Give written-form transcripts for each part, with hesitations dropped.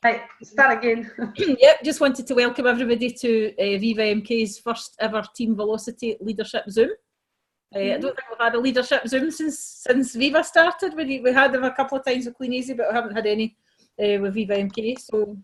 Right, start again. Yep, just wanted to welcome everybody to Viva MK's first ever Team Velocity Leadership Zoom. I don't think we've had a leadership Zoom since Viva started. We had them a couple of times with Clean Easy, but we haven't had any with Viva MK. So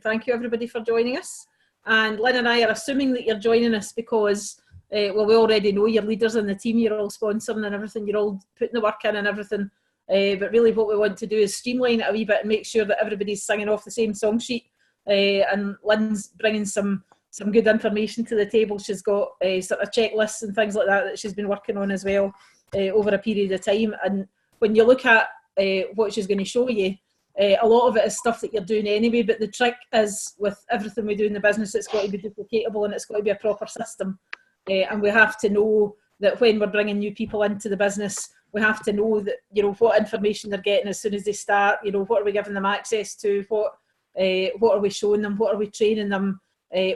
thank you everybody for joining us. And Lynn and I are assuming that you're joining us because, well, we already know your leaders in the team, you're all sponsoring and everything, you're all putting the work in and everything. But really what we want to do is streamline it a wee bit and make sure that everybody's singing off the same song sheet. And Lynn's bringing some good information to the table. She's got sort of checklists and things like that she's been working on as well over a period of time. And when you look at what she's going to show you, a lot of it is stuff that you're doing anyway, but the trick is with everything we do in the business, it's got to be duplicatable and it's got to be a proper system. And we have to know that when we're bringing new people into the business, we have to know that, you know, what information they're getting as soon as they start, you know, what are we giving them access to, what are we showing them, what are we training them,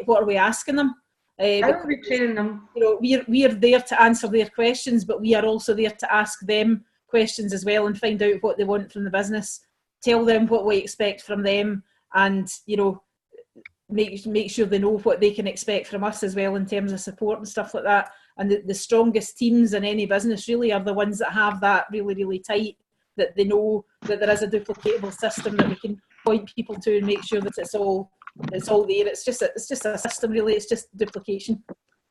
what are we asking them. How are we training them? You know, we are there to answer their questions, but we are also there to ask them questions as well and find out what they want from the business, tell them what we expect from them, and, you know, make sure they know what they can expect from us as well in terms of support and stuff like that. And the strongest teams in any business really are the ones that have that really, really tight, that they know that there is a duplicatable system that we can point people to and make sure that it's all there. It's just a system really, it's just duplication.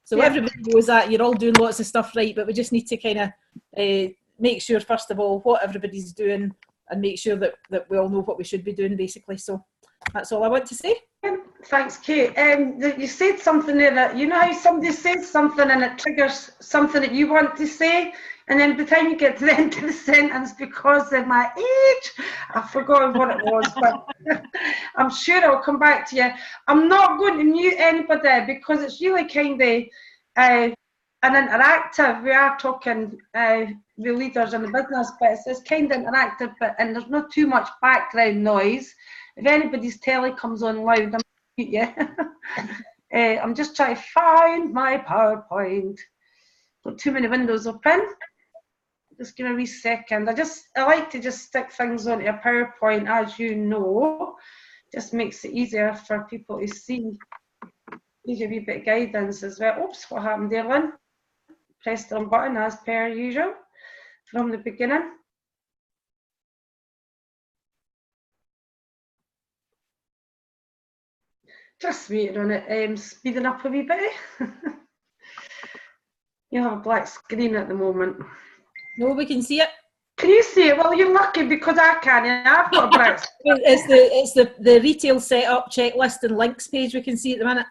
So yeah. Everybody knows that, you're all doing lots of stuff right, but we just need to kind of make sure, first of all, what everybody's doing and make sure that we all know what we should be doing, basically. So that's all I want to say. Thanks, Kate. You said something there that, you know how somebody says something and it triggers something that you want to say, and then by the time you get to the end of the sentence, because of my age, I've forgotten what it was, but I'm sure I'll come back to you. I'm not going to mute anybody because it's really kind of an interactive. We are talking the leaders in the business, but it's kind of interactive, and there's not too much background noise. If anybody's telly comes on loud, I'm going to mute you. I'm just trying to find my PowerPoint. Got too many windows open. Just give me a wee second. I like to just stick things onto a PowerPoint, as you know. Just makes it easier for people to see. Gives you a wee bit of guidance as well. Oops, what happened there, Lynn? Press the wrong button as per usual from the beginning. Just waiting on it, speeding up a wee bit. You have a black screen at the moment. No, we can see it. Can you see it? Well, you're lucky because I can't. I've got a black screen. It's the retail setup checklist and links page we can see at the minute.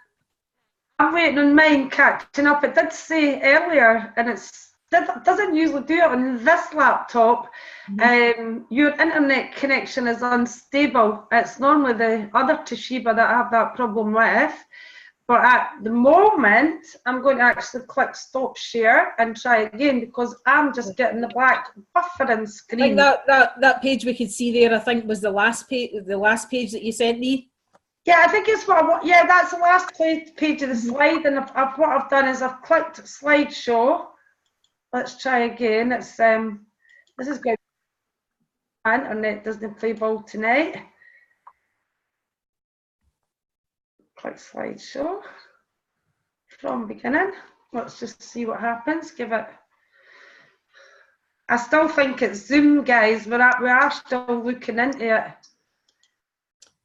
I'm waiting on mine catching up. It did say earlier, and it doesn't usually do it on this laptop. Your internet connection is unstable. It's normally the other Toshiba that I have that problem with. But at the moment, I'm going to actually click stop share and try again because I'm just getting the black buffering screen. I think that page we could see there, I think, was the last page that you sent me. Yeah, I think it's what I want. Yeah, that's the last page of the slide, and what I've done is I've clicked slideshow. Let's try again. It's this is good. Internet doesn't play ball tonight. Click slideshow from beginning. Let's just see what happens. Give it. I still think it's Zoom, guys. We are still looking into it.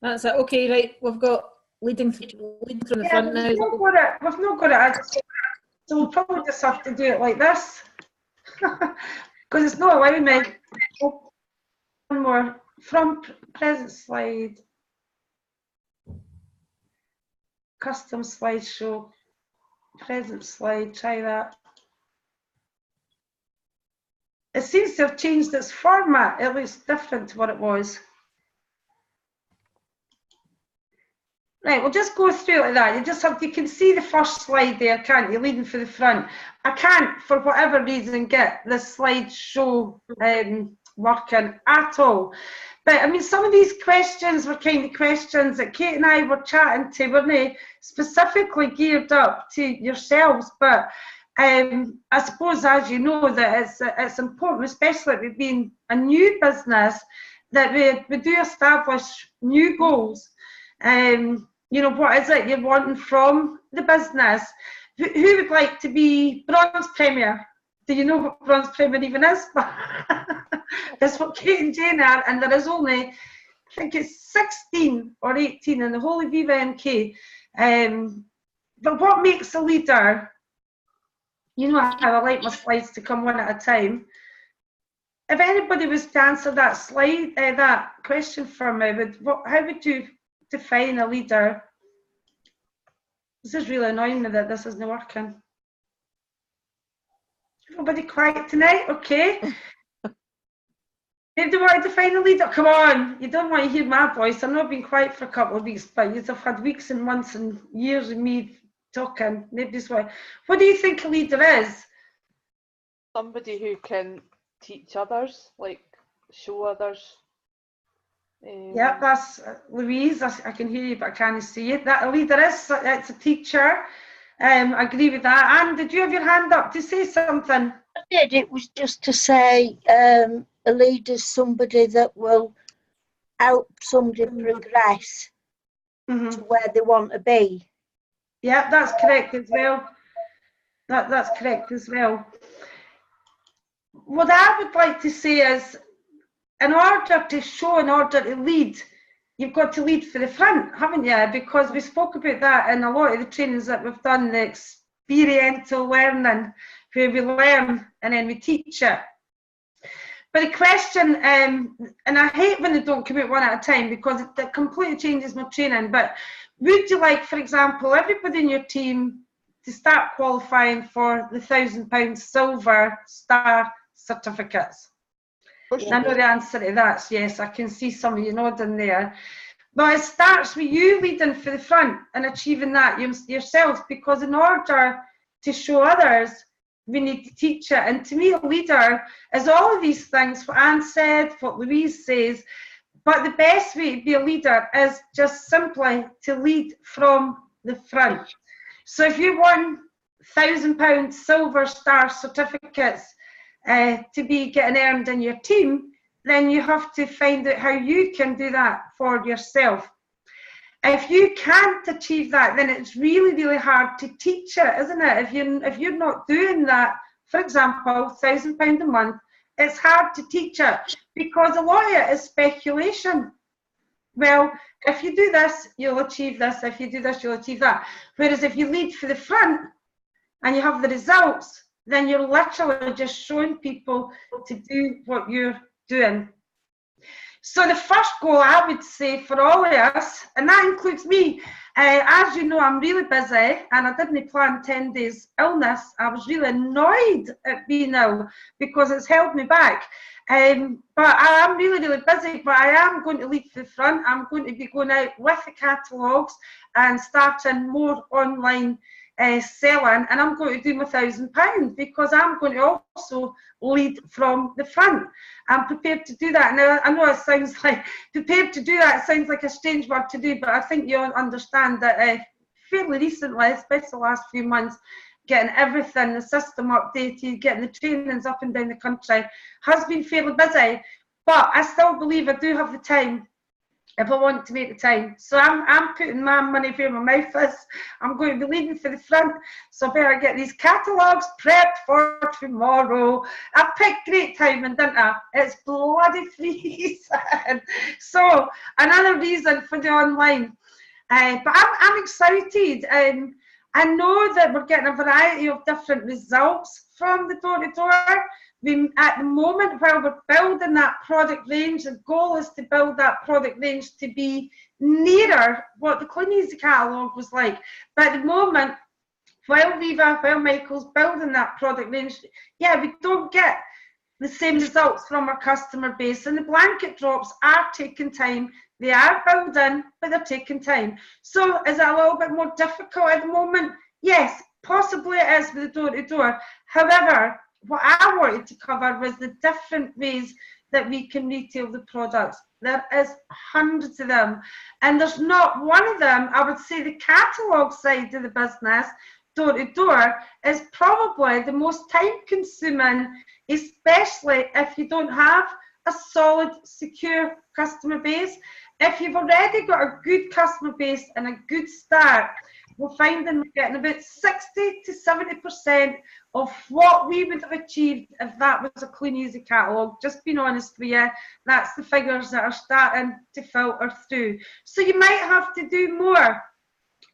That's it. Okay, right. We've got leading from the front now. We've not got it. So we'll probably just have to do it like this because it's not allowing me. One more from present slide. Custom slideshow, present slide, try that. It seems to have changed its format. It looks different to what it was. Right, we'll just go through it like that. You can see the first slide there, can't you, leading for the front. I can't, for whatever reason, get this slideshow working at all. But I mean, some of these questions were kind of questions that Kate and I were chatting to, weren't they? Specifically geared up to yourselves. But I suppose, as you know, that it's important, especially with being a new business, that we do establish new goals. You know, what is it you're wanting from the business? Who would like to be bronze premier? Do you know what bronze premier even is? That's what Kate and Jane are, and there is only, I think it's 16 or 18 in the whole of Viva MK. But what makes a leader? You know how I like my slides to come one at a time. If anybody was to answer that slide, that question for me, how would you define a leader? This is really annoying me that this isn't working. Everybody quiet tonight? Okay. Do you want to define a leader? Come on, you don't want to hear my voice. I know I've been quiet for a couple of weeks, but you've had weeks and months and years of me talking. Nobody's why. What do you think a leader is? Somebody who can teach others, like show others. Yeah, that's Louise. I can hear you, but I can't see it. That a leader is, it's a teacher. I agree with that. Anne, did you have your hand up to say something? I did. It was just to say a leader's somebody that will help somebody progress to where they want to be. Yeah, that's correct as well. That's correct as well. What I would like to say is, in order to show, in order to lead, you've got to lead for the front, haven't you? Because we spoke about that in a lot of the trainings that we've done, the experiential learning, where we learn and then we teach it. But the question, and I hate when they don't come out one at a time because it completely changes my training, but would you like, for example, everybody in your team to start qualifying for the £1,000 Silver Star certificates? And I know the answer to that's yes. I can see some of you nodding there. But it starts with you leading for the front and achieving that yourself, because in order to show others, we need to teach it. And to me, a leader is all of these things, what Anne said, what Louise says, but the best way to be a leader is just simply to lead from the front. So if you won £1,000 Silver Star certificates to be getting earned in your team, then you have to find out how you can do that for yourself. If you can't achieve that, then it's really, really hard to teach it, isn't it? If you're not doing that, for example, £1,000 a month, it's hard to teach it because a lot of it is speculation. Well, if you do this, you'll achieve this. If you do this, you'll achieve that. Whereas if you lead for the front and you have the results, then you're literally just showing people to do what you're doing. So the first goal I would say for all of us, and that includes me, as you know, I'm really busy and I didn't plan 10 days illness. I was really annoyed at being ill because it's held me back. But I am really, really busy, but I am going to lead for the front. I'm going to be going out with the catalogues and starting more online selling, and I'm going to do my £1,000 because I'm going to also lead from the front. I'm prepared to do that. Now, I know it sounds like, prepared to do that sounds like a strange word to do, but I think you'll understand that fairly recently, especially the last few months, getting everything, the system updated, getting the trainings up and down the country has been fairly busy, but I still believe I do have the time if I want to make the time. So I'm putting my money where my mouth is. I'm going to be leading for the front, so I better get these catalogues prepped for tomorrow. I picked great timing, didn't I? It's bloody freezing. So another reason for the online. But I'm excited. I know that we're getting a variety of different results from the door-to-door. At the moment, while we're building that product range, the goal is to build that product range to be nearer what the Clunies catalogue was like. But at the moment, while Michael's building that product range, yeah, we don't get the same results from our customer base. And the blanket drops are taking time. They are building, but they're taking time. So is it a little bit more difficult at the moment? Yes, possibly it is with the door-to-door. However, what I wanted to cover was the different ways that we can retail the products. There is hundreds of them. And there's not one of them, I would say the catalogue side of the business, door-to-door, is probably the most time-consuming, especially if you don't have a solid, secure customer base. if you've already got a good customer base and a good start, we're finding we're getting about 60 to 70% of what we would have achieved if that was a clean, easy catalogue. Just being honest with you, that's the figures that are starting to filter through. So you might have to do more,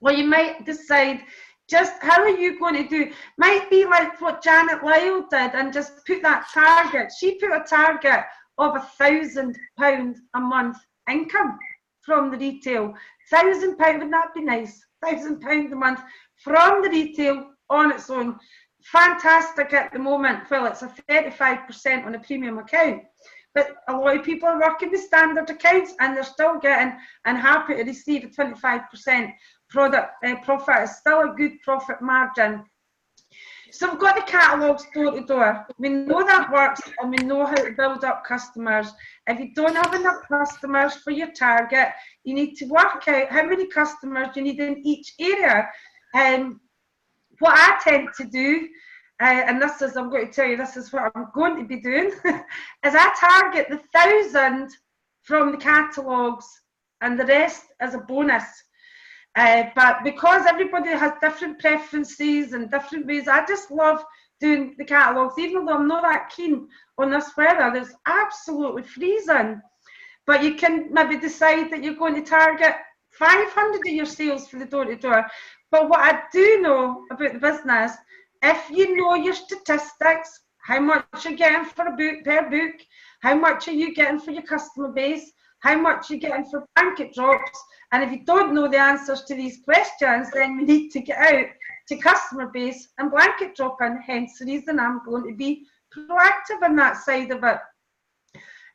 or you might decide just how are you going to do. Might be like what Janet Lyle did and just put that target. She put a target of £1,000 a month income from the retail. £1,000, wouldn't that be nice? £1,000 a month from the retail on its own. Fantastic at the moment. Well, it's a 35% on a premium account, but a lot of people are working with standard accounts and they're still getting and happy to receive a 25% profit. It's still a good profit margin. So we've got the catalogues door to door. We know that works and we know how to build up customers. If you don't have enough customers for your target, you need to work out how many customers you need in each area. What I tend to do, and this is, I'm going to tell you, this is what I'm going to be doing, is I target the 1,000 from the catalogues and the rest as a bonus. But because everybody has different preferences and different ways, I just love doing the catalogues, even though I'm not that keen on this weather. It's absolutely freezing. But you can maybe decide that you're going to target 500 of your sales for the door-to-door. But what I do know about the business, if you know your statistics, how much you're getting for a book per book, how much are you getting for your customer base, how much you're getting for blanket drops, and if you don't know the answers to these questions, then we need to get out to customer base and blanket dropping, hence the reason I'm going to be proactive on that side of it.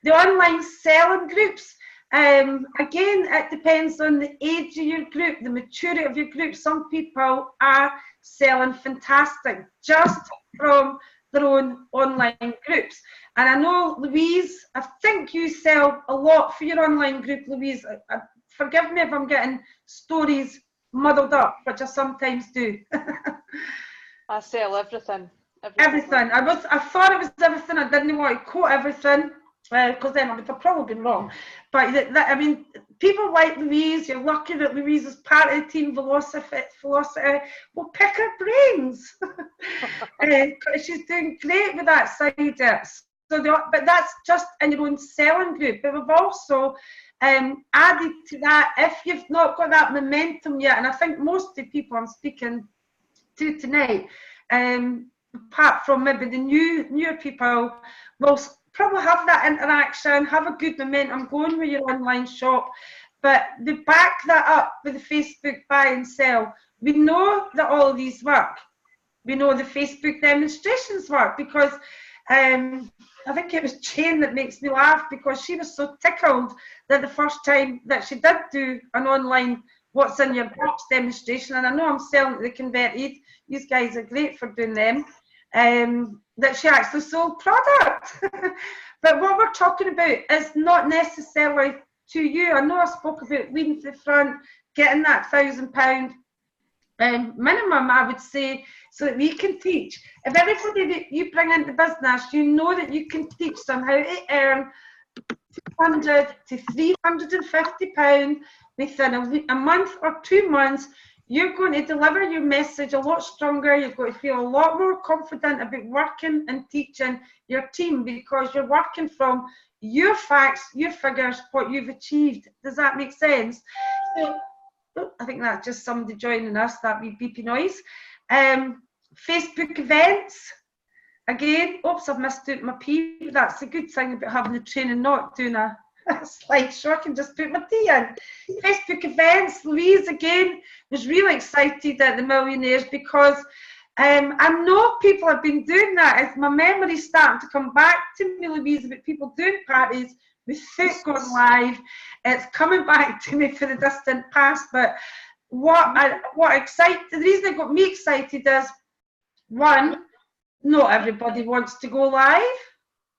The online selling groups, again, it depends on the age of your group, the maturity of your group. Some people are selling fantastic just from their own online groups. And I know, Louise, I think you sell a lot for your online group, Louise. Forgive me if I'm getting stories muddled up, which I sometimes do. I sell everything. Everything. I thought it was everything. I didn't want to quote everything, because then I would have probably been wrong. But I mean, people like Louise, you're lucky that Louise is part of the team Velocity. We'll pick her brains. She's doing great with that side of it. So but that's just in your own selling group. But we've also added to that, if you've not got that momentum yet, and I think most of the people I'm speaking to tonight, apart from maybe the newer people, will probably have that interaction, have a good momentum going with your online shop, but they back that up with the Facebook buy and sell. We know that all of these work. We know the Facebook demonstrations work because I think it was Jane that makes me laugh, because she was so tickled that the first time that she did do an online what's in your box demonstration, and I know I'm selling the converted, these guys are great for doing them, that she actually sold product. But what we're talking about is not necessarily to you. I know I spoke about leading to the front, getting that £1,000 minimum, I would say, so that we can teach. If everybody that you bring into business, you know that you can teach them how to earn £200 to £350 within a month or 2 months, you're going to deliver your message a lot stronger. You're going to feel a lot more confident about working and teaching your team, because you're working from your facts, your figures, what you've achieved. Does that make sense? So, I think that's just somebody joining us, that wee beepy noise. Facebook events. Again, oops, I've missed out my P. That's the good thing about having the training, not doing a slideshow. I can just put my T in. Facebook events. Louise, again, was really excited at the Millionaires, because I know people have been doing that. As my memory's starting to come back to me, Louise, about people doing parties without going live. It's coming back to me for the distant past. But the reason it got me excited is, one, not everybody wants to go live.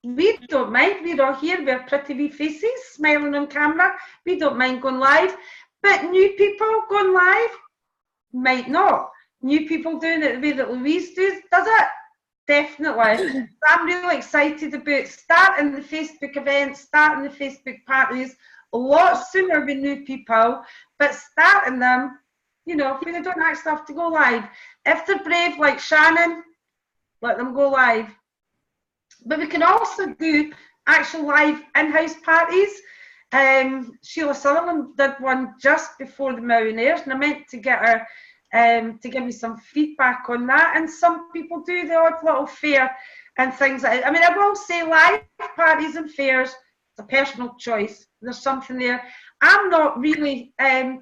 We don't mind. We're all here. We're pretty wee faces, smiling on camera. We don't mind going live. But new people going live might not. New people doing it the way that Louise does it, definitely. I'm really excited about starting the Facebook events, starting the Facebook parties a lot sooner with new people, but starting them, you know, when they don't actually have to go live. If they're brave like Shannon, let them go live. But we can also do actual live in-house parties. Sheila Sutherland did one just before the Millionaires, and I meant to get her to give me some feedback on that. And some people do the odd little fair and things like that. I mean, I will say live parties and fairs, it's a personal choice. There's something there. I'm not really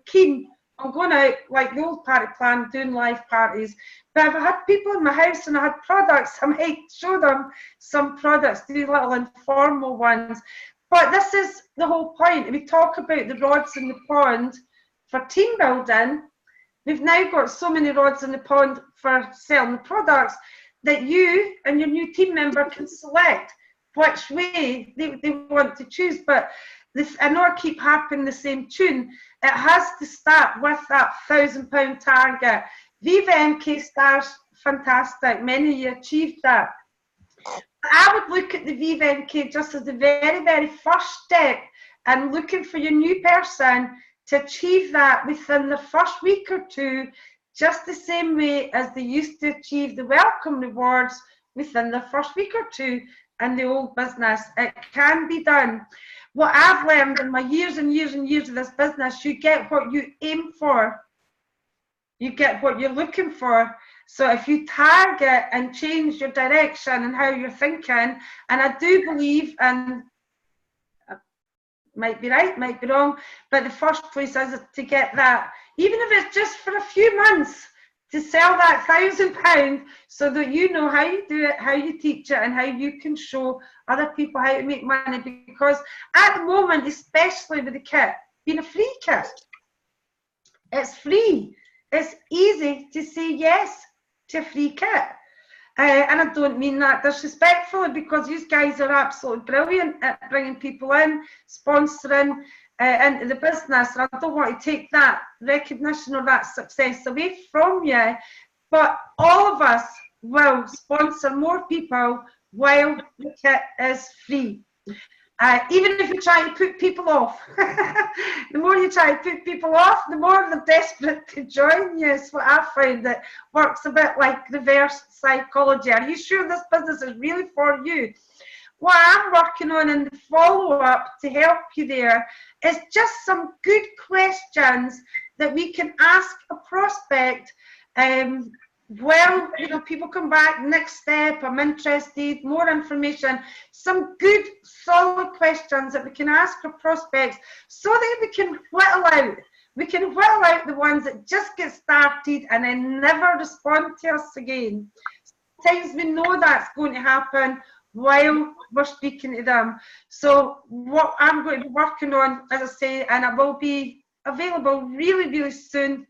keen on going out like the old party plan, doing live parties. But if I had people in my house and I had products, I might show them some products, do little informal ones. But this is the whole point. We talk about the rods in the pond for team building. We've now got so many rods in the pond for selling the products that you and your new team member can select which way they want to choose. But this, I know I keep harping the same tune. It has to start with that £1,000 target. Viva MK Stars, fantastic. Many of you achieved that. I would look at the Viva MK just as the very, very first step and looking for your new person to achieve that within the first week or two, just the same way as they used to achieve the welcome rewards within the first week or two in the old business. It can be done. What I've learned in my years and years and years of this business, you get what you aim for. You get what you're looking for. So if you target and change your direction and how you're thinking, and I do believe, and might be right, might be wrong, but the first place is to get that, even if it's just for a few months, to sell that £1,000 so that you know how you do it, how you teach it, and how you can show other people how to make money. Because at the moment, especially with the kit being a free kit, it's free. It's easy to say yes to a free kit. And I don't mean that disrespectfully, because you guys are absolutely brilliant at bringing people in, sponsoring into the business. And I don't want to take that recognition or that success away from you, but all of us will sponsor more people while the kit is free. Even if you try to put people off, the more you try to put people off, the more they're desperate to join you. It's what I find. That works a bit like reverse psychology. Are you sure this business is really for you? What I'm working on in the follow-up to help you there is just some good questions that we can ask a prospect. Well, you know, people come back, next step, I'm interested, more information, some good solid questions that we can ask our prospects so that we can whittle out the ones that just get started and then never respond to us again. Sometimes we know that's going to happen while we're speaking to them. So what I'm going to be working on, as I say, and it will be available really, really soon,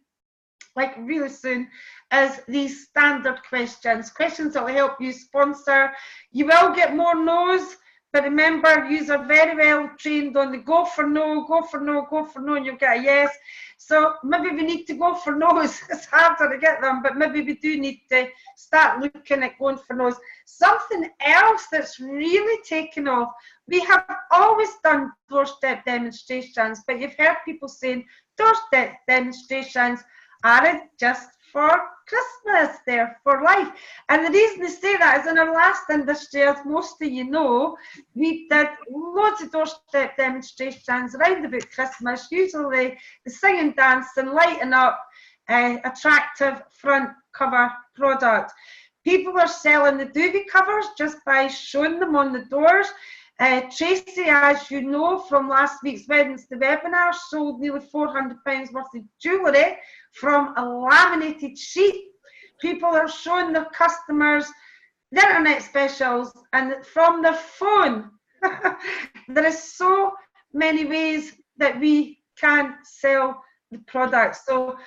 like really soon, is these standard questions that will help you sponsor. You will get more no's, but remember, you are very well trained on the go for no, go for no, go for no, and you'll get a yes. So maybe we need to go for no's. It's harder to get them, but maybe we do need to start looking at going for no's. Something else that's really taken off, we have always done doorstep demonstrations, but you've heard people saying doorstep demonstrations aren't just for Christmas, they're for life. And the reason they say that is in our last industry, as most of you know, we did loads of doorstep demonstrations around about Christmas, usually the singing, dancing, lighting up, attractive front cover product. People are selling the duvet covers just by showing them on the doors. Tracy, as you know from last week's Wednesday webinar, sold nearly £400 worth of jewellery from a laminated sheet. People are showing their customers the internet specials and from their phone. There is so many ways that we can sell the product. So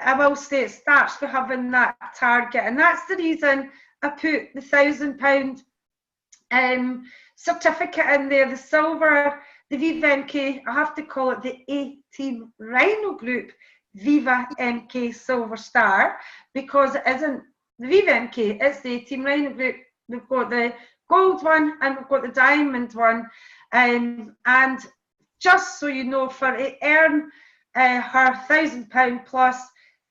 I will say it starts with having that target, and that's the reason I put the £1,000 certificate in there, the silver, the Viva MK, I have to call it the A-Team Rhino Group Viva MK Silver Star, because it isn't the Viva MK, it's the A-Team Rhino Group. We've got the gold one and we've got the diamond one, and just so you know, for to earn her £1,000 plus,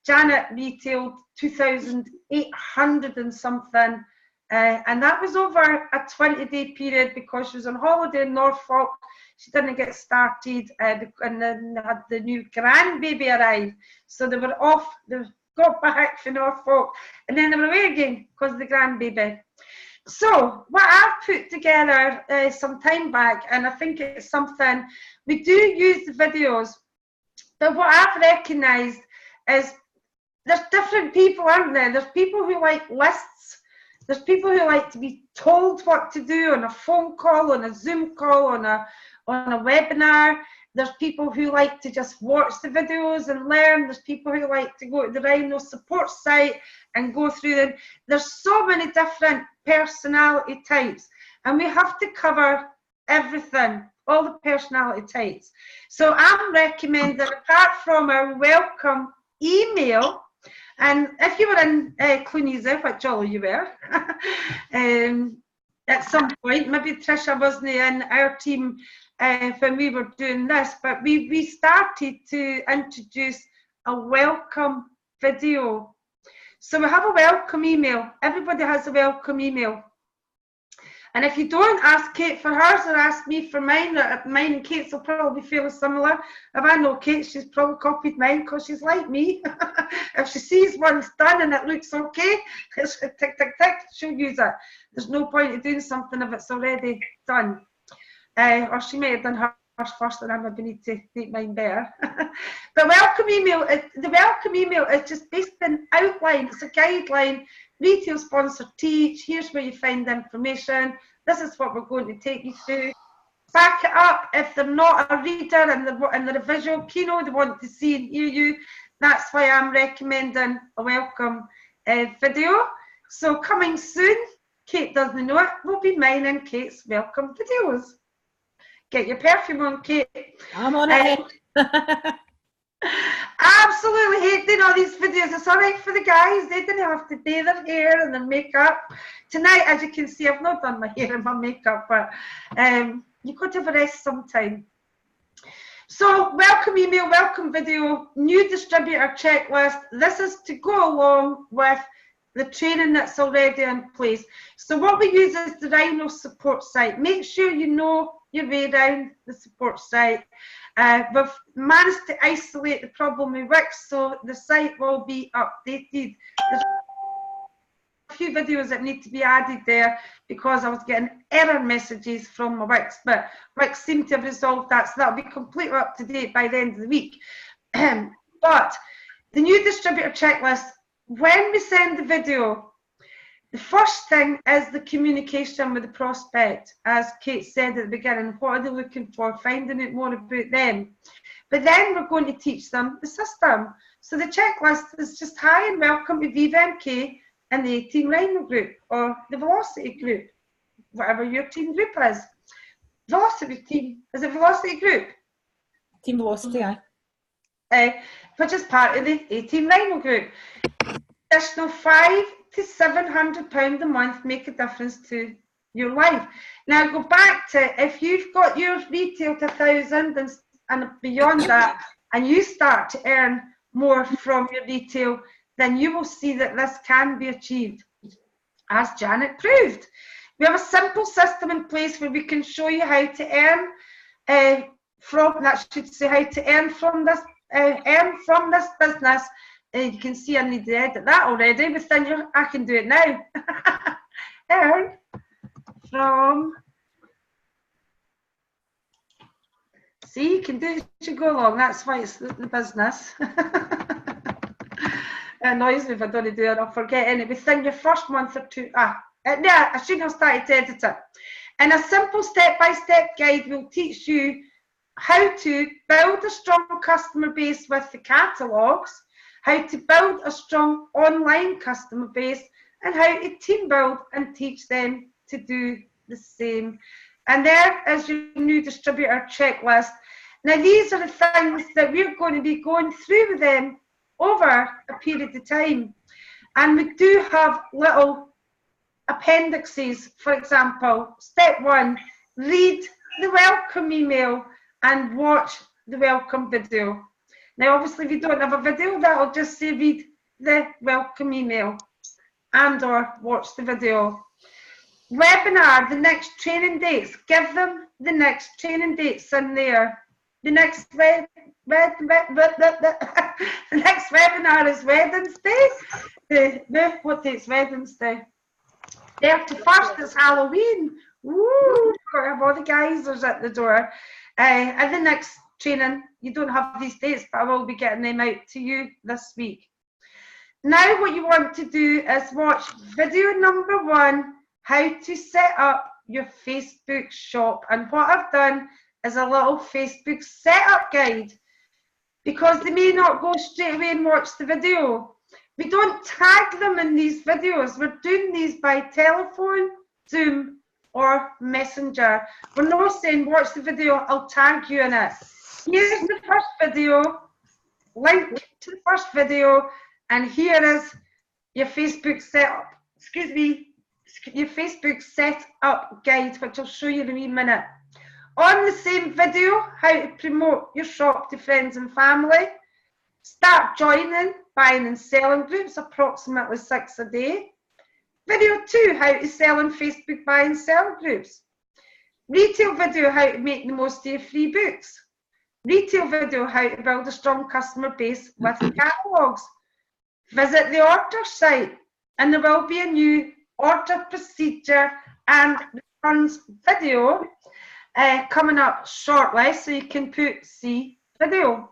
Janet retailed 2,800 and something. And that was over a 20-day period because she was on holiday in Norfolk. She didn't get started, and then they had the new grandbaby arrive. So they were off, they got back from Norfolk, and then they were away again because of the grandbaby. So what I've put together some time back, and I think it's something, we do use the videos, but what I've recognised is there's different people, aren't there? There's people who like lists. There's people who like to be told what to do on a phone call, on a Zoom call, on a webinar. There's people who like to just watch the videos and learn. There's people who like to go to the Rhino support site and go through them. There's so many different personality types, and we have to cover everything, all the personality types. So I'm recommending, apart from our welcome email, and if you were in Clunies, what jolly you were, at some point, maybe Trisha wasn't in our team when we were doing this, but we started to introduce a welcome video. So we have a welcome email. Everybody has a welcome email. And if you don't, ask Kate for hers or ask me for mine. Mine and Kate's will probably be fairly similar. If I know Kate, she's probably copied mine because she's like me. If she sees one's done and it looks okay, it's tick, tick, tick, she'll use it. There's no point in doing something if it's already done. Or she may have done hers first and I maybe need to make mine better. The welcome email is just based on outline. It's a guideline. Retail sponsor teach, here's where you find the information, this is what we're going to take you through. Back it up if they're not a reader and they're a visual keynote, they want to see and hear you. That's why I'm recommending a welcome video. So coming soon, Kate doesn't know it, will be mine and Kate's welcome videos. Get your perfume on, Kate. I'm on it. Absolutely hate doing all these videos. It's all right for the guys. They didn't have to do their hair and their makeup. Tonight, as you can see, I've not done my hair and my makeup, but you've got to have a rest sometime. So welcome email, welcome video, new distributor checklist. This is to go along with the training that's already in place. So what we use is the Rhino support site. Make sure you know your way around the support site. We've managed to isolate the problem with Wix, so the site will be updated. There's a few videos that need to be added there because I was getting error messages from my Wix, but Wix seemed to have resolved that, so that'll be completely up to date by the end of the week. But the new distributor checklist, when we send the video, the first thing is the communication with the prospect, as Kate said at the beginning. What are they looking for? Finding out more about them. But then we're going to teach them the system. So the checklist is just hi and welcome to Viva MK and the Team Rhino group or the Velocity group, whatever your team group is. Velocity team, is it Velocity group? Team Velocity, aye. Which is part of the Team Rhino group. Additional £500 to £700 a month make a difference to your life. Now go back to, if you've got your retail to 1,000 and beyond that, and you start to earn more from your retail, then you will see that this can be achieved, as Janet proved. We have a simple system in place where we can show you how to earn from this business. You can see I need to edit that already, but then I can do it now. Earn from, see, you can do it as you go along, that's why it's the business. It annoys me if I don't do it, I'll forget it. Within your first month or two, yeah, I shouldn't have started to edit it. And a simple step-by-step guide will teach you how to build a strong customer base with the catalogues, how to build a strong online customer base, and how to team build and teach them to do the same. And there is your new distributor checklist. Now these are the things that we're going to be going through with them over a period of time. And we do have little appendices. For example, step 1, read the welcome email and watch the welcome video. Now, obviously, if you don't have a video, that'll just say read the welcome email and or watch the video. Webinar, the next training dates. Give them the next training dates in there. The next the next webinar is Wednesday. What date's Wednesday? 31st is Halloween. Woo! Got to have all the geysers at the door. And the next training, you don't have these dates, but I will be getting them out to you this week. Now what you want to do is watch video number 1, how to set up your Facebook shop. And what I've done is a little Facebook setup guide, because they may not go straight away and watch the video. We don't tag them in these videos. We're doing these by telephone, Zoom, or Messenger. We're not saying watch the video, I'll tag you in it. Here's the first video, link to the first video, and here is your Facebook setup. Excuse me, your Facebook setup guide, which I'll show you in a wee minute. On the same video, how to promote your shop to friends and family. Start joining buying and selling groups, approximately 6 a day. Video 2, how to sell in Facebook buy and sell groups. Retail video, how to make the most of your free books. Retail video, how to build a strong customer base with catalogues. Visit the order site, and there will be a new order procedure and returns video coming up shortly, so you can put see video.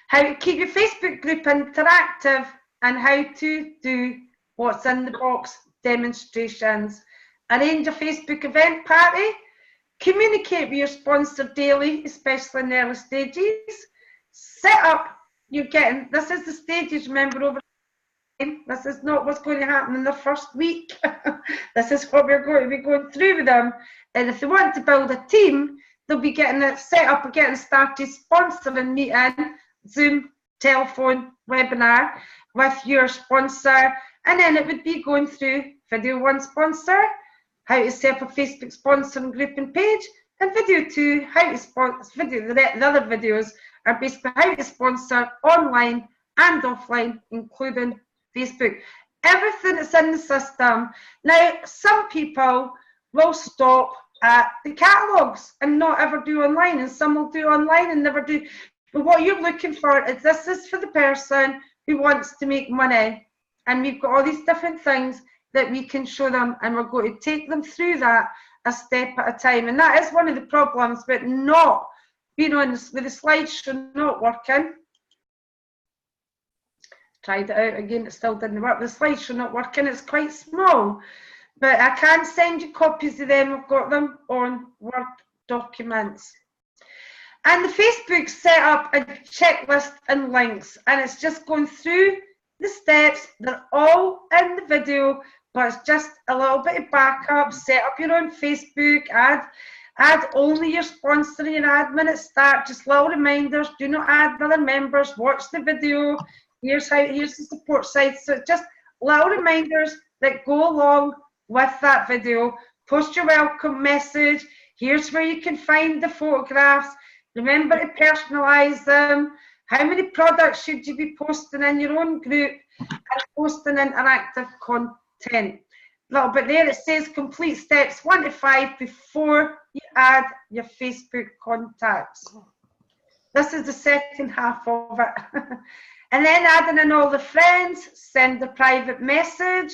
How to keep your Facebook group interactive, and how to do what's in the box demonstrations. Arrange a Facebook event party. Communicate with your sponsor daily, especially in the early stages. Set up, you're getting, this is the stages, remember, over time. This is not what's going to happen in the first week. This is what we're going to be going through with them. And if they want to build a team, they'll be getting it set up and getting started sponsoring meeting, Zoom, telephone, webinar with your sponsor. And then it would be going through video 1 sponsor, how to set up a Facebook sponsoring group and page, and video 2, how to sponsor video. The other videos are basically how to sponsor online and offline, including Facebook. Everything is in the system. Now, some people will stop at the catalogues and not ever do online, and some will do online and never do. But what you're looking for is, this is for the person who wants to make money. And we've got all these different things that we can show them, and we're going to take them through that a step at a time. And that is one of the problems, but not being on this, with the slideshow not working. Tried it out again, it still didn't work. The slideshow not working, it's quite small. But I can send you copies of them. I've got them on Word documents. And the Facebook set up a checklist and links, and it's just going through the steps. They're all in the video, but it's just a little bit of backup. Set up your own Facebook, add only your sponsor and your admin at start, just little reminders, do not add other members, watch the video, here's the support site. So just little reminders that go along with that video. Post your welcome message, here's where you can find the photographs, remember to personalize them. How many products should you be posting in your own group, and posting interactive content? A little bit there, it says complete steps 1 to 5 before you add your Facebook contacts. This is the second half of it. And then adding in all the friends, send a private message,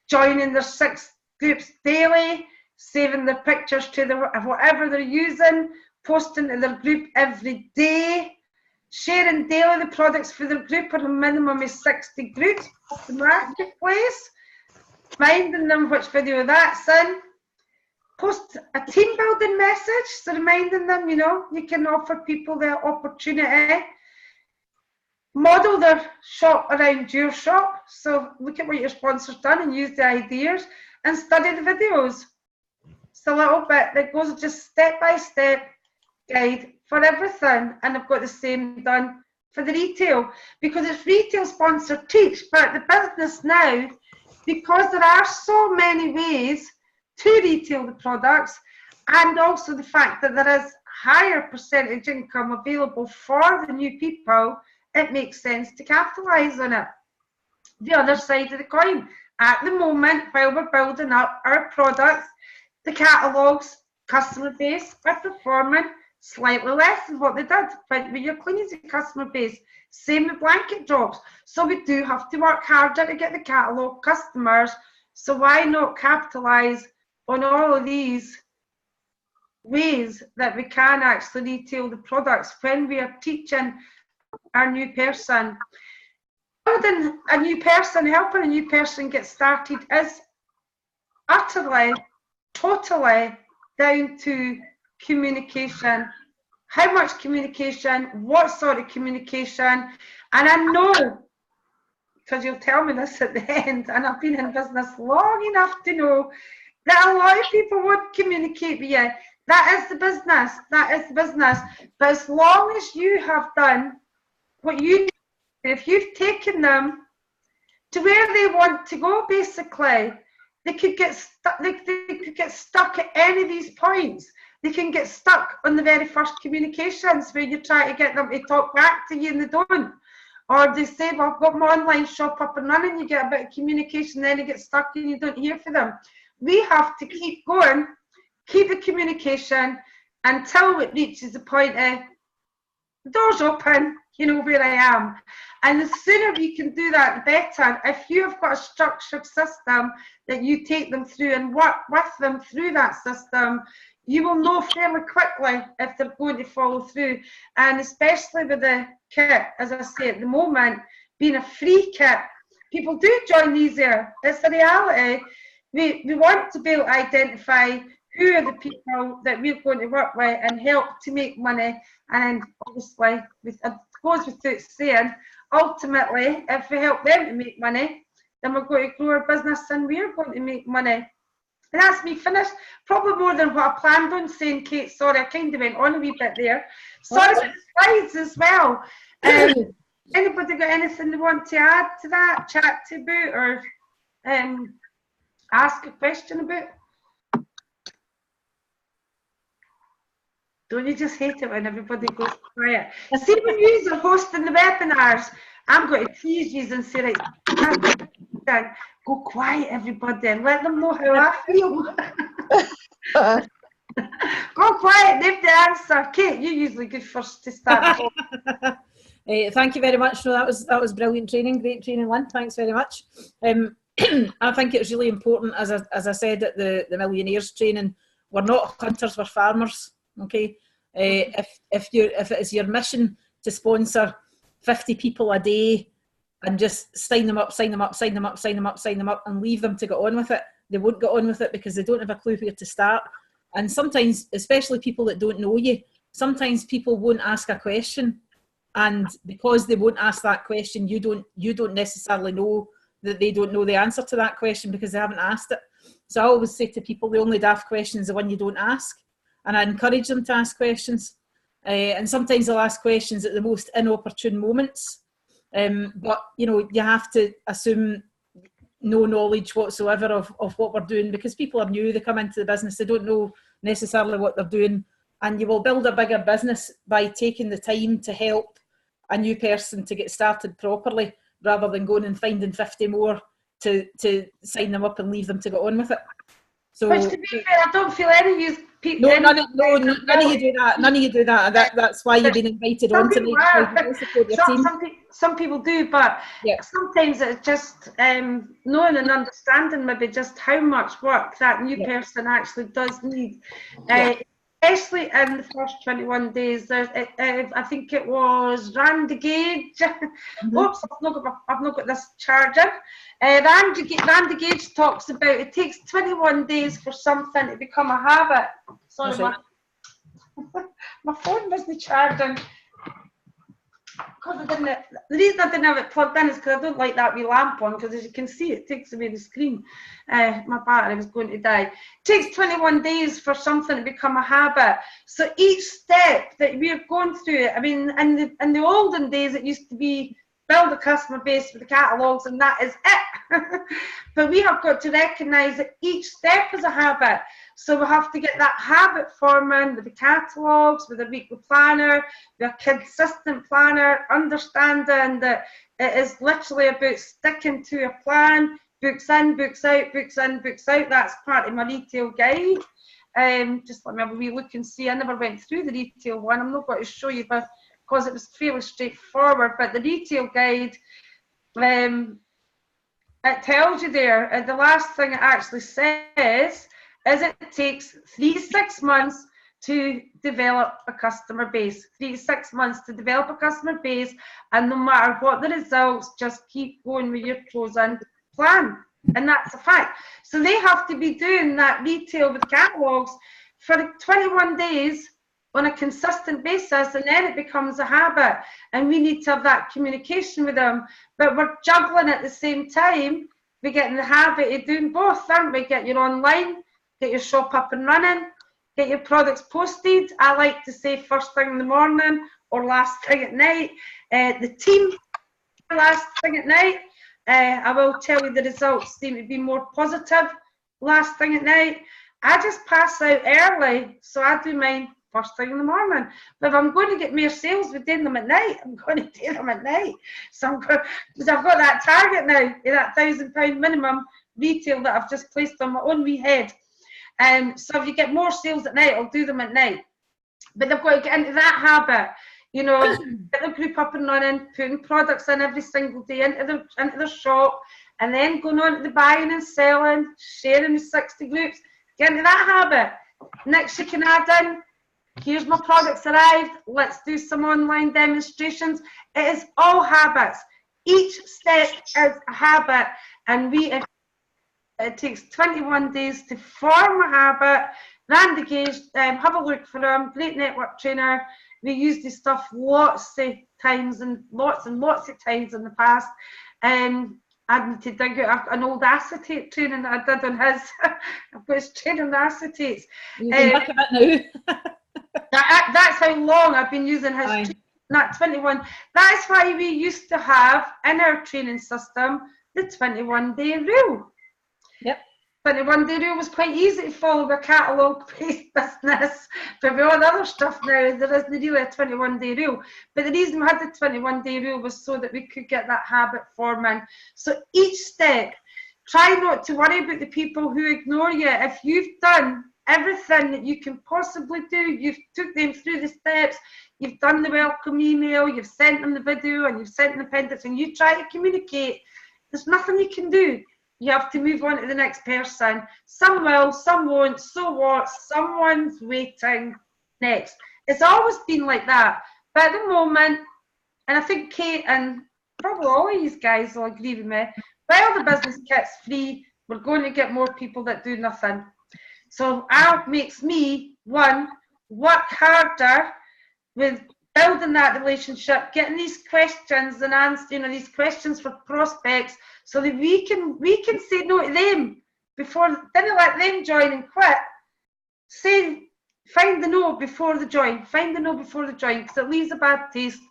joining their 6 groups daily, saving their pictures to whatever they're using, posting to their group every day, sharing daily the products for their group on a minimum of 60 groups off the marketplace, reminding them which video that's in, post a team building message, so reminding them, you know, you can offer people the opportunity, model their shop around your shop, so look at what your sponsor's done and use the ideas, and study the videos. It's a little bit that goes just step by step guide for everything, and I've got the same done for the retail, because it's retail sponsor teach, but the business now, because there are so many ways to retail the products, and also the fact that there is higher percentage income available for the new people, it makes sense to capitalise on it. The other side of the coin, at the moment, while we're building up our products, the catalogues, customer base are performing slightly less than what they did when you're cleaning the customer base. Same with blanket jobs. So we do have to work harder to get the catalogue customers. So why not capitalise on all of these ways that we can actually retail the products when we are teaching our new person? Building a new person, helping a new person get started is utterly, totally down to communication. How much communication, what sort of communication, and I know, because you'll tell me this at the end, and I've been in business long enough to know that a lot of people would communicate with you. That is the business, that is the business. But as long as you have done what you do, if you've taken them to where they want to go, basically, they could get stuck. They could get stuck at any of these points. They can get stuck on the very first communications where you try to get them to talk back to you and they don't. Or they say, well, I've got my online shop up and running, you get a bit of communication, then you get stuck and you don't hear from them. We have to keep going, keep the communication until it reaches the point of the door's open, you know where I am. And the sooner we can do that, the better. If you have got a structured system that you take them through and work with them through that system, you will know fairly quickly if they're going to follow through. And especially with the kit, as I say at the moment, being a free kit, people do join easier. It's a reality. We want to be able to identify who are the people that we're going to work with and help to make money. And obviously, it goes without saying, ultimately, if we help them to make money, then we're going to grow our business and we're going to make money. And that's me finished. Probably more than what I planned on saying, Kate. Sorry, I kind of went on a wee bit there. Sorry for the slides as well. Anybody got anything they want to add to that, chat to about, or ask a question about? Don't you just hate it when everybody goes quiet? See, when you are hosting the webinars, I'm going to tease you and say, right, go quiet, everybody, and let them know how I feel. Go quiet, they've the answer. Kate, you usually go first to start. Thank you very much. No, that was brilliant training, great training, Lynn. Thanks very much. I think it's really important, as I said at the Millionaires training, we're not hunters, we're farmers. Okay, if it is your mission to sponsor 50 people a day and just sign them up, and leave them to get on with it, they won't get on with it because they don't have a clue where to start. And sometimes, especially people that don't know you, sometimes people won't ask a question, and because they won't ask that question, you don't necessarily know that they don't know the answer to that question because they haven't asked it. So I always say to people, the only daft question is the one you don't ask. And I encourage them to ask questions. And sometimes they'll ask questions at the most inopportune moments. But, you know, you have to assume no knowledge whatsoever of what we're doing, because people are new, they come into the business, they don't know necessarily what they're doing. And you will build a bigger business by taking the time to help a new person to get started properly, rather than going and finding 50 more to sign them up and leave them to get on with it. So, which, to be fair, I don't feel any of you people. None of you do that. None of you do that. That's why you've been invited on tonight. Some people do, but sometimes it's just knowing and understanding maybe just how much work that new person actually does need. Especially in the first 21 days. I think it was Randy Gage. Oops, I've not got this charger. Randy Gage talks about it takes 21 days for something to become a habit. Sorry, my phone wasn't charging. The reason I didn't have it plugged in is because I don't like that wee lamp on, because as you can see it takes away the screen. My battery was going to die. It takes 21 days for something to become a habit. So each step that we're going through it, I mean, in the olden days it used to be build a customer base with the catalogues and that is it. But we have got to recognise that each step is a habit. So we have to get that habit forming with the catalogues, with the weekly planner, with a consistent planner, understanding that it is literally about sticking to a plan, books in, books out, books in, books out. That's part of my retail guide. Just let me have a wee look and see. I never went through the retail one. I'm not going to show you because it was fairly straightforward, but the retail guide, it tells you there, and the last thing it actually says is it takes 3 to 6 months to develop a customer base. 3 to 6 months to develop a customer base, and no matter what the results, just keep going with your chosen plan. And that's a fact. So they have to be doing that retail with catalogues for 21 days on a consistent basis, and then it becomes a habit, and we need to have that communication with them. But we're juggling at the same time. We're getting the habit of doing both, aren't we? Get your online, get your shop up and running, get your products posted. I like to say first thing in the morning or last thing at night. The team, last thing at night. I will tell you the results seem to be more positive last thing at night. I just pass out early, so I do mine first thing in the morning. But if I'm going to get more sales with doing them at night, I'm going to do them at night. So because I've got that target now, that £1,000 minimum retail that I've just placed on my own wee head. So if you get more sales at night, I'll do them at night. But they've got to get into that habit, you know, get the group up and running, putting products in every single day into their shop, and then going on to the buying and selling, sharing with 60 groups. Get into that habit. Next you can add in, here's my products arrived, let's do some online demonstrations. It is all habits. Each step is a habit, and it takes 21 days to form a habit. Randy Gage, have a look for him, great network trainer. We used this stuff lots of times and lots of times in the past. I need to dig out an old acetate training that I did on his. I've got his training on acetates. You can back it now. That's how long I've been using his training, that 21. That's why we used to have in our training system the 21-day rule. Yep. 21-day rule was quite easy to follow with a catalogue-based business. But with all the other stuff now, there isn't really a 21-day rule. But the reason we had the 21-day rule was so that we could get that habit forming. So each step, try not to worry about the people who ignore you. If you've done everything that you can possibly do, you've took them through the steps, you've done the welcome email, you've sent them the video, and you've sent them the appendix, and you try to communicate, there's nothing you can do. You have to move on to the next person. Some will, some won't, so what? Someone's waiting next. It's always been like that. But at the moment, and I think Kate and probably all of these guys will agree with me, while the business gets free, we're going to get more people that do nothing. So that makes me, one, work harder with building that relationship, getting these questions and answers, you know, these questions for prospects, so that we can say no to them before, didn't let them join and quit. Say, find the no before the join, find the no before the join, because it leaves a bad taste.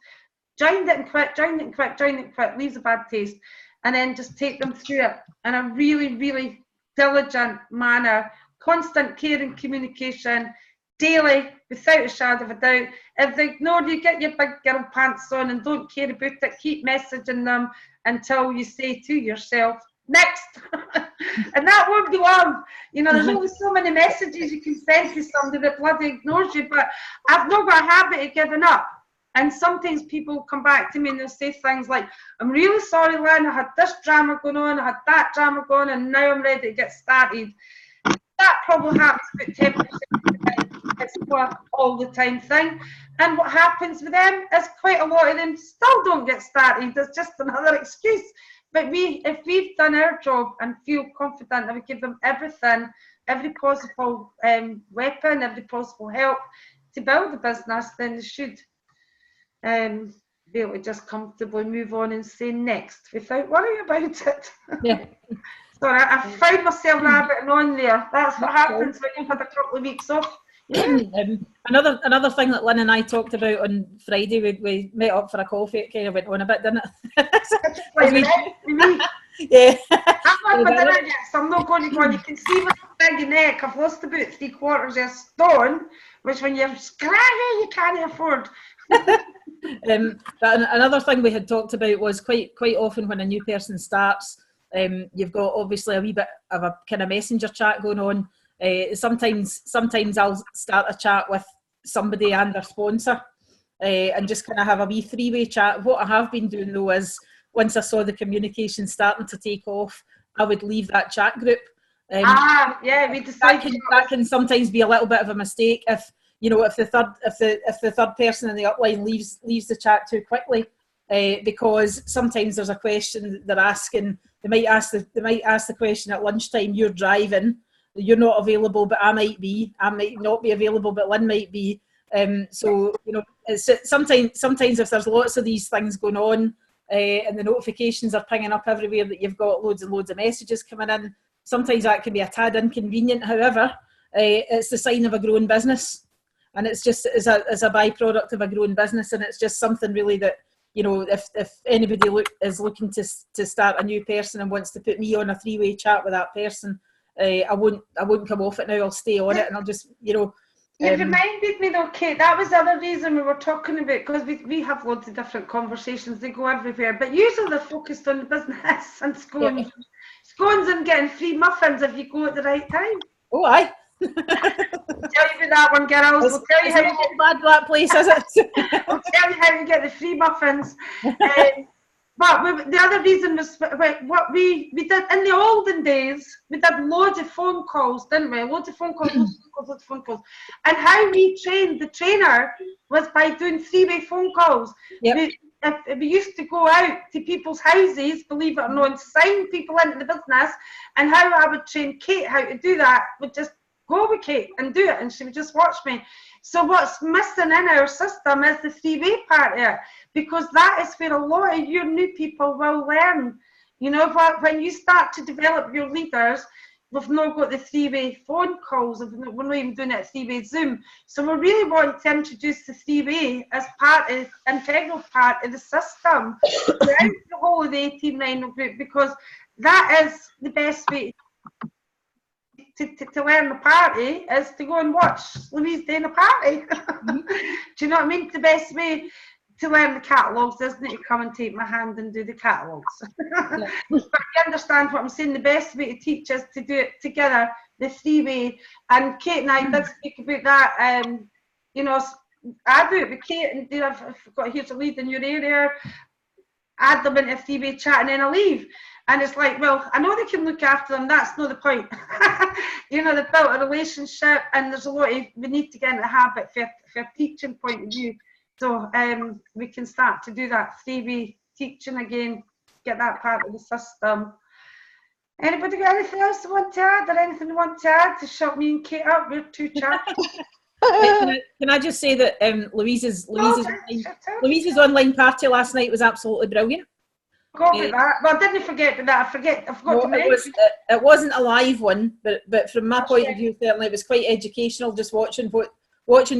Joined it and quit, joined it and quit, joined it and quit, leaves a bad taste. And then just take them through it in a really, really diligent manner, constant care and communication, daily, without a shadow of a doubt. If they ignore you, get your big girl pants on and don't care about it. Keep messaging them until you say to yourself, next. And that won't be long. You know, there's only so many messages you can send to somebody that bloody ignores you, but I've not got a habit of giving up. And sometimes people come back to me and they'll say things like, I'm really sorry, Lynn, I had this drama going on, I had that drama going on, and now I'm ready to get started. That probably happens about 10% of the time. It's not all the time thing. And what happens with them is quite a lot of them still don't get started. There's just another excuse. But if we've done our job and feel confident that we give them everything, every possible weapon, every possible help to build the business, then they should be able to just comfortably move on and say next without worrying about it. Yeah. Sorry, I found myself rabbiting on there. That's what happens when you've had a couple of weeks off. Yeah. Another thing that Lynn and I talked about on Friday, we met up for a coffee, it kind of went on a bit, didn't it? Yeah. Yeah. I'm not going to go on. You can see big neck. I've lost about 3/4 of a stone, which when you're scraggy, you can't afford. But another thing we had talked about was quite often when a new person starts, you've got obviously a wee bit of a kind of messenger chat going on. Sometimes I'll start a chat with somebody and their sponsor, and just kind of have a wee three-way chat. What I have been doing though is, once I saw the communication starting to take off, I would leave that chat group. Yeah, we decided that can sometimes be a little bit of a mistake if the third person in the upline leaves the chat too quickly, because sometimes there's a question they're asking. They might ask the question at lunchtime. You're driving, you're not available, but I might be. I might not be available, but Lynn might be. So it's sometimes if there's lots of these things going on, and the notifications are pinging up everywhere that you've got loads and loads of messages coming in, sometimes that can be a tad inconvenient. However, it's the sign of a growing business, and it's just as a byproduct of a growing business, and it's just something really that, if anybody is looking to start a new person and wants to put me on a three-way chat with that person, I wouldn't come off it now. I'll stay on it, and I'll just You reminded me though, Kate, that was the other reason we were talking about, because we have loads of different conversations, they go everywhere, but usually they're focused on the business and scones. Yeah. Scones and getting free muffins if you go at the right time. Oh, aye. I'll tell you about that one, girls. We'll tell you how you get bad that place, is it? I'll tell you how you get the free muffins. But the other reason was what we did in the olden days. We did loads of phone calls, didn't we? Loads of phone calls. And how we trained the trainer was by doing three-way phone calls. Yep. We used to go out to people's houses, believe it or not, and sign people into the business. And how I would train Kate how to do that would just go with Kate and do it, and she would just watch me. So what's missing in our system is the three-way part here, because that is where a lot of your new people will learn. When you start to develop your leaders, we've not got the three-way phone calls, we're not even doing it three-way Zoom. So we really want to introduce the three-way as integral part of the system throughout the whole of the 18-9 group, because that is the best way to learn the party, is to go and watch Louise doing a party. Do you know what I mean? The best way to learn the catalogues isn't it to come and take my hand and do the catalogues. But you understand what I'm saying. The best way to teach is to do it together, the three-way. And Kate and I did speak about that. I do it with Kate, and I've got here's a lead in your area, add them into a three-way chat, and then I leave. And it's like, well, I know they can look after them, that's not the point. They've built a relationship, and there's a lot we need to get in the habit for a teaching point of view. So we can start to do that three-way teaching again, get that part of the system. Anybody got anything else they want to add, or anything they want to add to shut me and Kate up? We're too chatty. Can I just say that Louise's online party last night was absolutely brilliant. Got that. Well, I didn't forget that. I forgot to mention. It wasn't a live one, but from my point of view, certainly it was quite educational. Just watching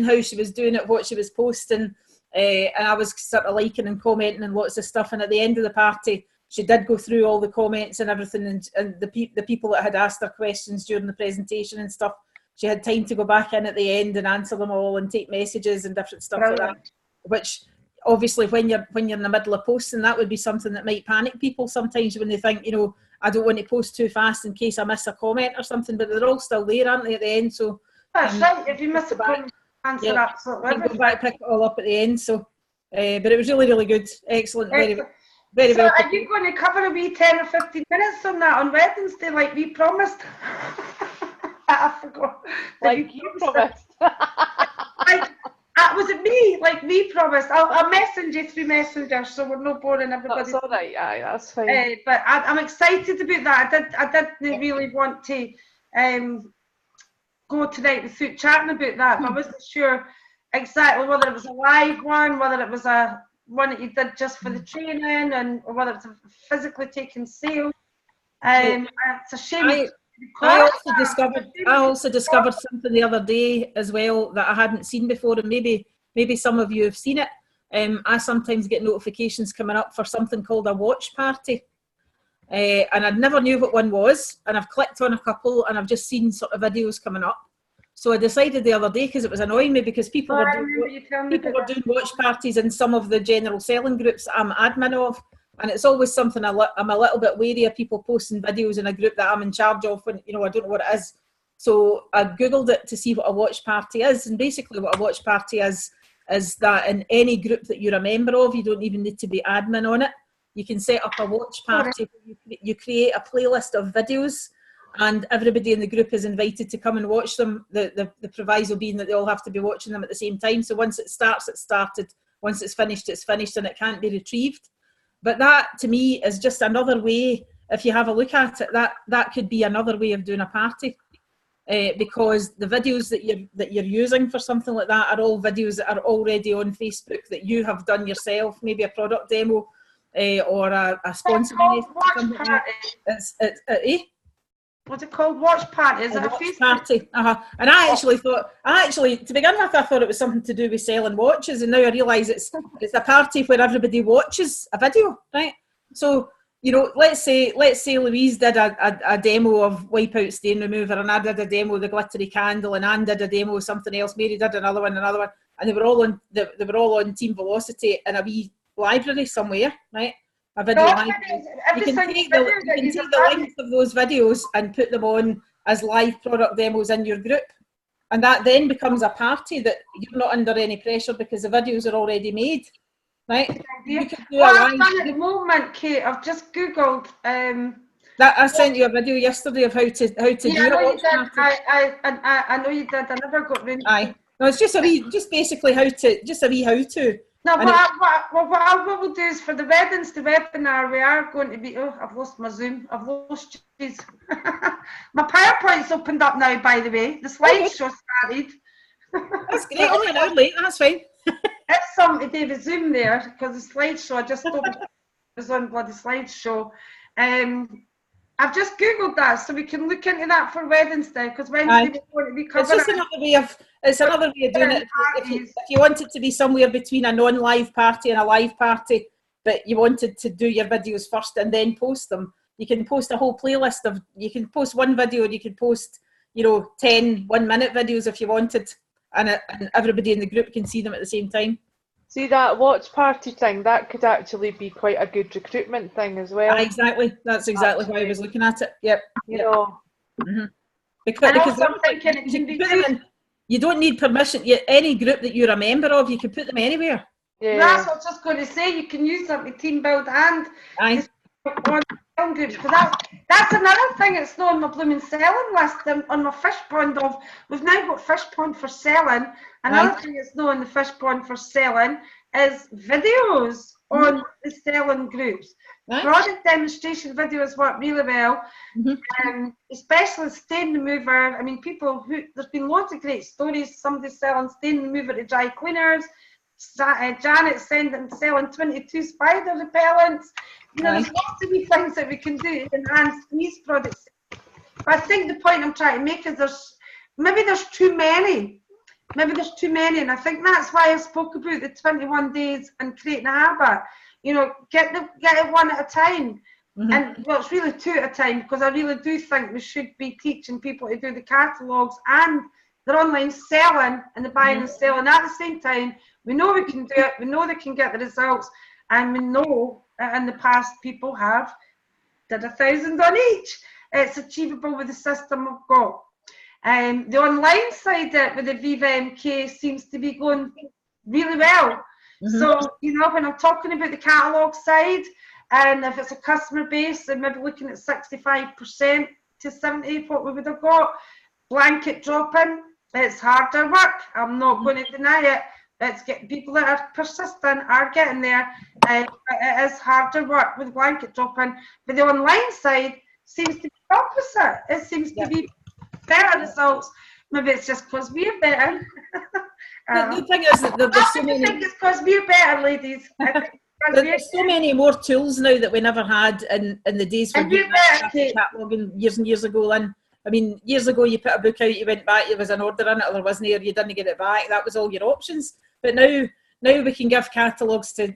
how she was doing it, what she was posting, and I was sort of liking and commenting and lots of stuff. And at the end of the party, she did go through all the comments and everything, and the people that had asked her questions during the presentation and stuff. She had time to go back in at the end and answer them all and take messages and different stuff like that, which. Obviously, when you're in the middle of posting, that would be something that might panic people sometimes when they think, I don't want to post too fast in case I miss a comment or something. But they're all still there, aren't they, at the end? So that's right. If you miss a comment, answer absolutely. You can go back, pick it all up at the end. So, but it was really, really good, excellent, very, very. So, are you going to cover a wee 10 or 15 minutes on that on Wednesday, like we promised? I forgot. Like you promised. Was it me? Like we promised. I'll message you through Messenger, so we're not boring everybody. That's all right. Aye, that's fine. But I'm excited about that. I didn't really want to go tonight without chatting about that. But I wasn't sure exactly whether it was a live one, whether it was a one that you did just for the training, or whether it's physically taking sales. It's a shame. I also discovered something the other day as well that I hadn't seen before, and maybe some of you have seen it. I sometimes get notifications coming up for something called a watch party, and I never knew what one was, and I've clicked on a couple and I've just seen sort of videos coming up. So I decided the other day, because it was annoying me, because people were doing watch parties in some of the general selling groups that I'm admin of, and it's always something I'm a little bit wary of, people posting videos in a group that I'm in charge of when, you know, I don't know what it is. So I googled it to see what a watch party is, and basically what a watch party is that in any group that you're a member of, you don't even need to be admin on it. You can set up a watch party. You create a playlist of videos, and everybody in the group is invited to come and watch them. The proviso being that they all have to be watching them at the same time. So once it starts, it's started. Once it's finished, and it can't be retrieved. But that, to me, is just another way. If you have a look at it, that could be another way of doing a party. Because the videos that you're using for something like that are all videos that are already on Facebook that you have done yourself, maybe a product demo or a sponsor. What's it called? Watch party? Is it a watch party? And I actually, to begin with, I thought it was something to do with selling watches, and now I realise it's a party where everybody watches a video, right? So, you know, let's say Louise did a demo of Wipeout Stain Remover, and I did a demo of the glittery candle, and Anne did a demo of something else, Mary did another one, and they were all on Team Velocity in a wee library somewhere, right? A video library. You can take the links of those videos and put them on as live product demos in your group, and that then becomes a party that you're not under any pressure because the videos are already made. Right? You can do I've done at the moment, Kate, I've just Googled. That I sent you a video yesterday of how to do it. I know you did. I never got round. Aye. No, it's just basically how to. No, what we'll do is for the weddings, the webinar, we are going to be. Oh, I've lost my Zoom. I've lost. Geez. My PowerPoint's opened up now. By the way, the slideshow started. That's great. Only an hour late. That's fine. It's something to do with Zoom there, because the slideshow, I just thought it was on bloody slideshow. I've just Googled that, so we can look into that for weddings now, because Wednesday we're going to be covering. It's just another way of doing it. If you want it to be somewhere between a non-live party and a live party, but you wanted to do your videos first and then post them, you can post a whole playlist of, you can post one video, and you can post, 10 one-minute videos if you wanted. And everybody in the group can see them at the same time. See, that watch party thing, that could actually be quite a good recruitment thing as well. Exactly. That's exactly how I was looking at it. Yep. You know. Mm-hmm. Because I'm thinking you don't need permission. Any group that you're a member of, you can put them anywhere. Yeah. That's what I was just going to say. You can use them to team build and on groups, because that's another thing that's not on my blooming selling list, on my fish pond of, we've now got fish pond for selling. Another thing that's not on the fish pond for selling is videos on the selling groups. Product demonstration videos work really well, especially stain remover. I mean, there's been loads of great stories. Somebody selling stain remover to dry cleaners, Janet selling 22 spider repellents. There's lots of things that we can do to enhance these products. But I think the point I'm trying to make is there's too many. And I think that's why I spoke about the 21 days and creating a habit. Get it one at a time. And it's really two at a time, because I really do think we should be teaching people to do the catalogues and their online selling and the buying and selling at the same time. We know we can do it. We know they can get the results, and we know in the past people have did 1,000 on each. It's achievable with the system we've got. The online side with the Viva MK seems to be going really well. So, when I'm talking about the catalogue side, and if it's a customer base, and maybe looking at 65% to 70%, what we would have got, blanket dropping, it's harder work. I'm not going to deny it. Let's get people that are persistent are getting there. It is harder work with blanket dropping, but the online side seems to be the opposite. It seems to be better results. Maybe it's just because we're better. The thing is that there's so many. I think it's because we're better, ladies. There's so many more tools now that we never had in the days when we were cataloguing years and years ago, Lynn. I mean, years ago you put a book out, you went back, there was an order in it, or there wasn't, or you didn't get it back. That was all your options. But now we can give catalogues to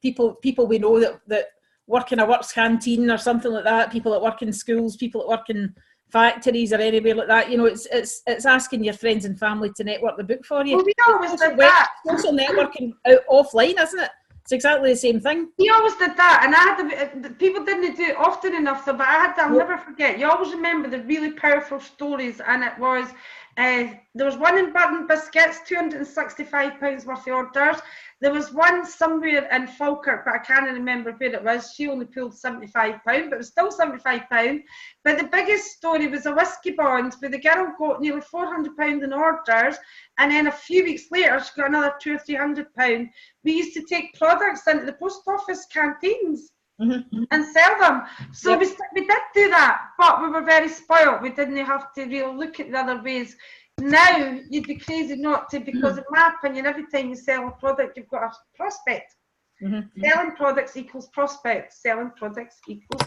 people we know that work in a works canteen or something like that, people that work in schools, people that work in factories or anywhere like that. You know, it's asking your friends and family to network the book for you. Well, we always did that. Social networking offline, isn't it? It's exactly the same thing. We always did that, and I had people didn't do it often enough, though. But I'll never forget. You always remember the really powerful stories, and it was there was one in Burton Biscuits, £265 worth of orders. There was one somewhere in Falkirk, but I can't remember where it was. She only pulled £75, but it was still £75. But the biggest story was a whiskey bond where the girl got nearly £400 in orders, and then a few weeks later she got another £200 or £300. We used to take products into the post office canteens and sell them. So we did do that, but we were very spoiled. We didn't have to really look at the other ways. Now you'd be crazy not to, because in my opinion, every time you sell a product, you've got a prospect. Selling products equals prospect. Selling products equals.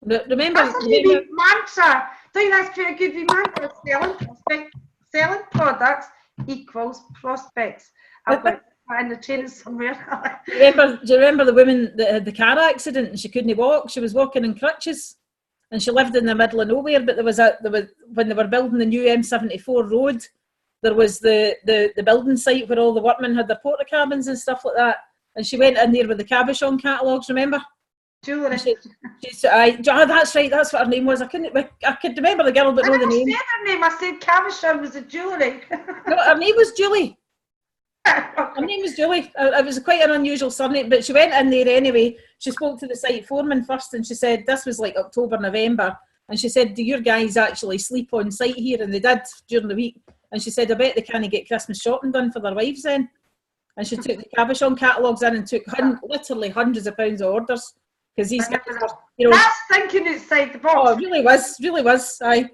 Remember, that's a good mantra. Don't you think that's quite a good mantra? Selling products equals prospects. I've got in the training somewhere. Do you remember the woman that had the car accident and she couldn't walk? She was walking in crutches. And she lived in the middle of nowhere, but there was when they were building the new M74 road, there was the building site where all the workmen had their porta cabins and stuff like that. And she went in there with the Cabochon catalogues, remember? Julie. That's right, that's what her name was. I could remember the girl, but know the name. I said her name, I said Cabochon was a Julie. No, her name was Julie. Her name was Julie. It was quite an unusual surname, but she went in there anyway. She spoke to the site foreman first, and she said this was like October, November, and she said, do your guys actually sleep on site here? And they did during the week. And she said, I bet they can't get Christmas shopping done for their wives then. And she took the Cabochon catalogues in and took literally hundreds of pounds of orders, because these guys were, you know, that's thinking outside the box. Oh, it really was. Aye.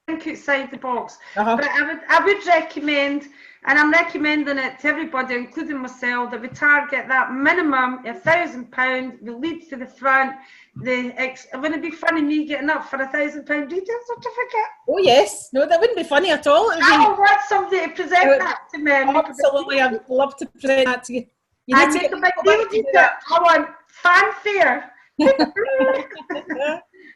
Think outside the box. But I would recommend, and I'm recommending it to everybody, including myself, that we target that minimum £1,000. We lead to the front. It wouldn't be funny me getting up for £1,000 retail certificate. Oh yes, no, that wouldn't be funny at all. I want somebody to present that to me. Absolutely, I'd love to present that to you. I make a big deal to that. I want fanfare.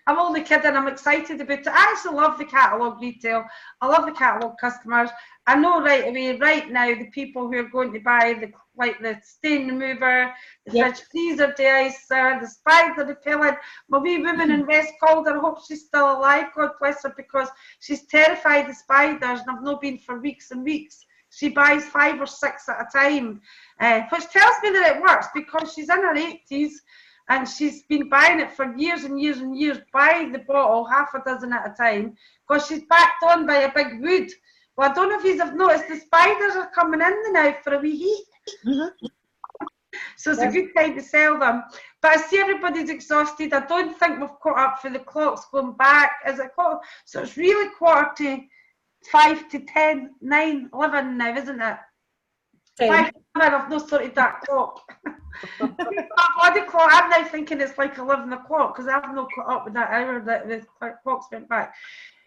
I'm only kidding. I'm excited about it. I actually love the catalogue retail. I love the catalogue customers. I know right away, right now, the people who are going to buy the stain remover, the fridge freezer deicer, the spider repellent. My wee woman in West Calder, I hope she's still alive, God bless her, because she's terrified of spiders, and I've not been for weeks and weeks. She buys 5 or 6 at a time, which tells me that it works, because she's in her 80s. And she's been buying it for years and years and years, by the bottle, half a dozen at a time, because she's backed on by a big wood. Well, I don't know if you've noticed, the spiders are coming in now for a wee heat. So it's a good time to sell them. But I see everybody's exhausted. I don't think we've caught up for the clocks going back. Is it quarter? So it's really 5 to 10, 9, 11 now, isn't it? 5 to 11, I've not sorted that clock. Body clock, I'm now thinking it's like 11 o'clock, because I've not caught up with that hour that the clocks went back.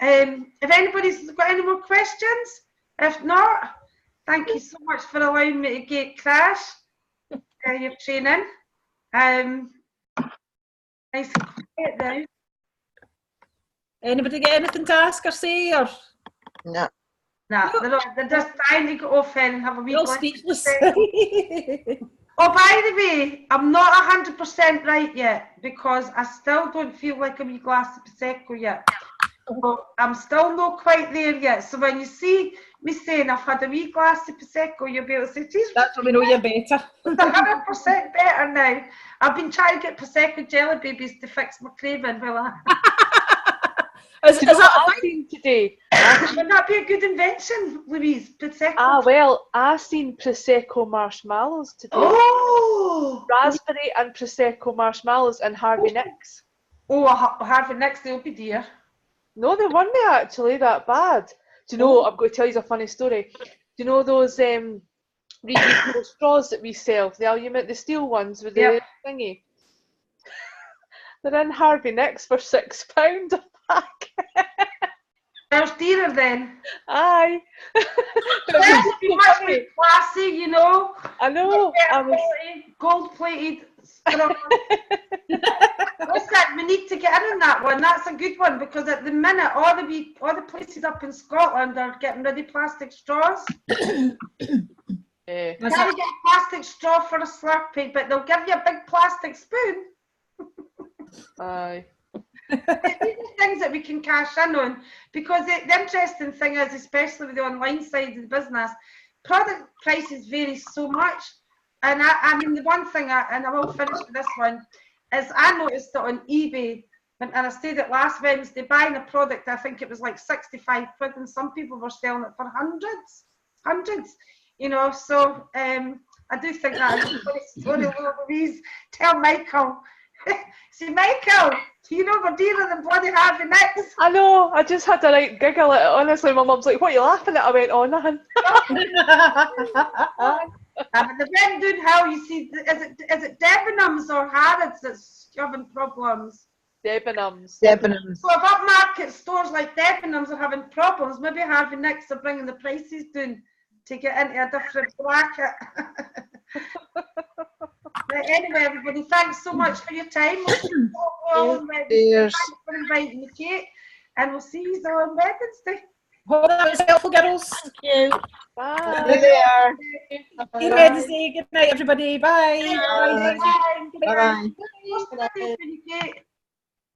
If anybody's got any more questions, if not, thank you so much for allowing me to get Crash your training. Nice and quiet now. Anybody get anything to ask or say? Or No. No, they're just trying to go off and have a wee all speechless. Oh, by the way, I'm not 100% right yet, because I still don't feel like a wee glass of Prosecco yet. So I'm still not quite there yet. So when you see me saying I've had a wee glass of Prosecco, you'll be able to say, geez, that's when we know you're better. 100% better now. I've been trying to get Prosecco jelly babies to fix my craving. Well, is that I've seen today? Would that be a good invention, Louise? Prosecco? Well, I seen Prosecco marshmallows today. Oh! Raspberry and Prosecco marshmallows in Harvey Nicks. Oh, Harvey Nicks, they'll be dear. No, they weren't actually that bad. Do you know, I'm going to tell you a funny story. Do you know those reusable straws that we sell? The steel ones with the thingy? They're in Harvey Nicks for £6 a pack. There's dearer then. Aye. That's much more classy, you know. I know. Gold plated. we need to get in on that one. That's a good one, because at the minute all the places up in Scotland are getting rid of plastic straws. You can't get a plastic straw for a Slurpee, but they'll give you a big plastic spoon. Aye. These are things that we can cash in on, because the interesting thing is, especially with the online side of the business, product prices vary so much. And I mean, the one thing, and I will finish with this one, is I noticed that on eBay, and I stayed at last Wednesday buying a product, I think it was like 65 quid, and some people were selling it for hundreds, you know. So I do think that is a funny story. Louise, tell Michael. See, Michael, do you know we're dealing in bloody Harvey Nicks? I know, I just had a right giggle at it. Honestly, my mum's like, what are you laughing at? I went, oh, nothing. But the Brendan Hill, you see, is it Debenhams or Harrods that's having problems? Debenhams. So if upmarket stores like Debenhams are having problems, maybe Harvey Nicks are bringing the prices down to get into a different bracket. But anyway, everybody, thanks so much for your time. Thanks for inviting me, Kate, and we'll see you on Wednesday. Hope that was helpful, girls. Thank you. Bye. There. See you Wednesday. Good night, everybody. Bye. Bye. Bye. Bye.